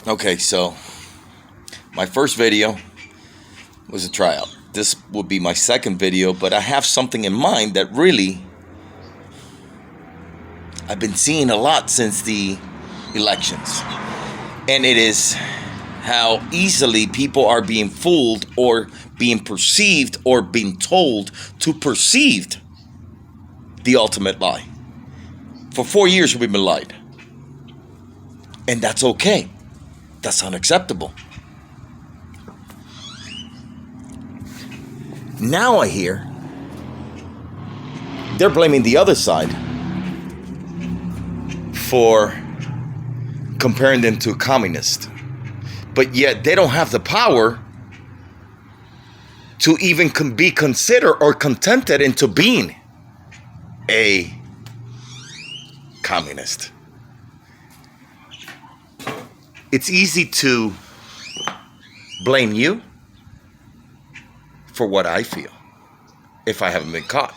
Okay, so my first video was a tryout. This will be my second video, but I have something in mind that really I've been seeing a lot since the elections. And it is how easily people are being fooled or being perceived or being told to perceive the ultimate lie. For 4 years we've been lied. And that's okay. That's unacceptable. Now I hear they're blaming the other side for comparing them to communists. But yet they don't have the power to even be considered or contented into being a communist. It's easy to blame you for what I feel if I haven't been caught.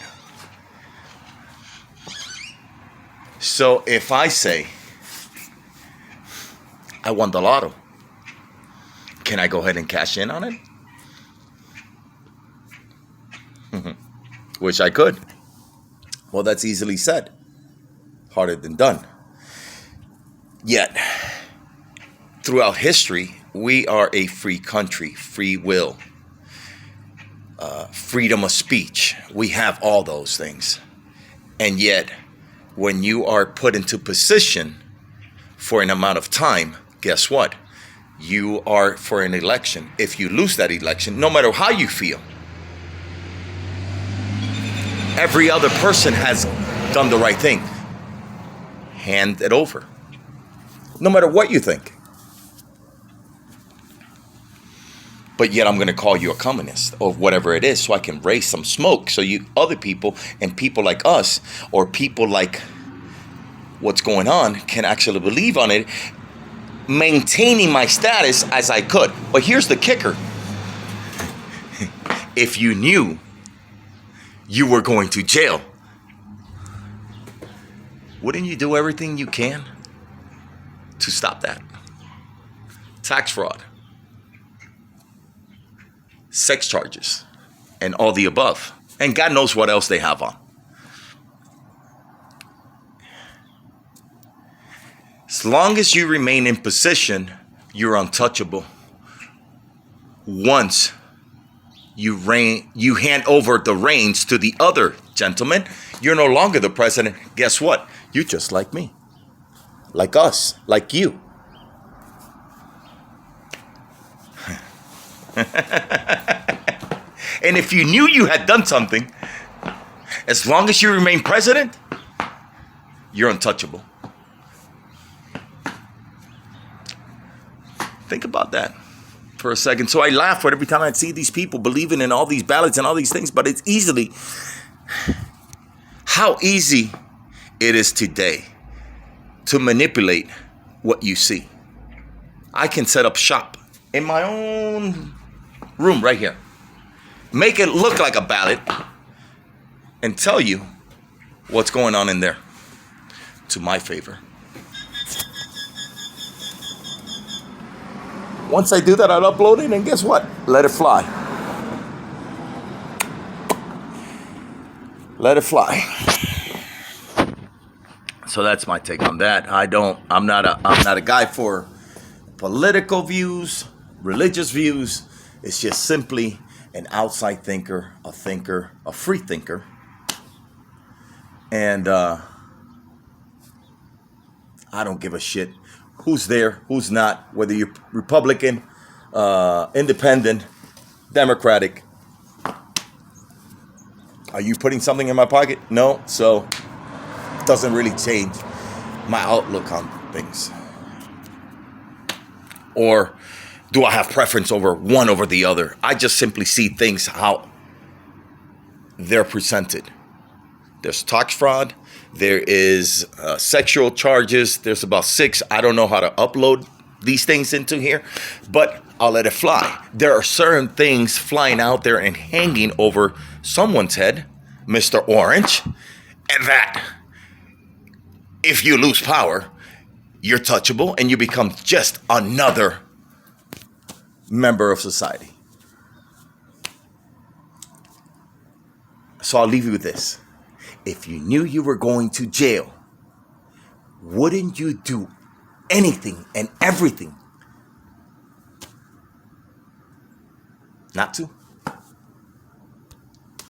So if I say I won the lotto, can I go ahead and cash in on it? Wish I could. Well, that's easily said, harder than done. Yet, throughout history, we are a free country, free will, freedom of speech. We have all those things. And yet, when you are put into position for an amount of time, guess what? You are for an election. If you lose that election, no matter how you feel, every other person has done the right thing. Hand it over. No matter what you think. But yet I'm going to call you a communist or whatever it is so I can raise some smoke so you other people and people like us or people like what's going on can actually believe on it, maintaining my status as I could. But here's the kicker. If you knew you were going to jail, wouldn't you do everything you can to stop that? Tax fraud, sex charges, and all the above. And God knows what else they have on. As long as you remain in position, you're untouchable. Once you hand over the reins to the other gentleman, you're no longer the president. Guess what? You're just like me, like us, like you. And if you knew you had done something, as long as you remain president, you're untouchable. Think about that for a second. So I laugh every time I see these people believing in all these ballots and all these things, but it's easily, how easy it is today to manipulate what you see. I can set up shop in my own room right here, make it look like a ballot, and tell you what's going on in there to my favor. Once I do that, I'll upload it, and guess what? Let it fly. Let it fly. So that's my take on that. I'm not a guy for political views, religious views. It's just simply an outside thinker, a free thinker. And I don't give a shit who's there, who's not, whether you're Republican, independent, Democratic. Are you putting something in my pocket? No, so it doesn't really change my outlook on things. Or do I have preference over one over the other? I just simply see things how they're presented. There's tax fraud. There is sexual charges. There's about 6. I don't know how to upload these things into here, but I'll let it fly. There are certain things flying out there and hanging over someone's head, Mr. Orange, and that if you lose power, you're touchable and you become just another member of society. So I'll leave you with this. If you knew you were going to jail, wouldn't you do anything and everything not to?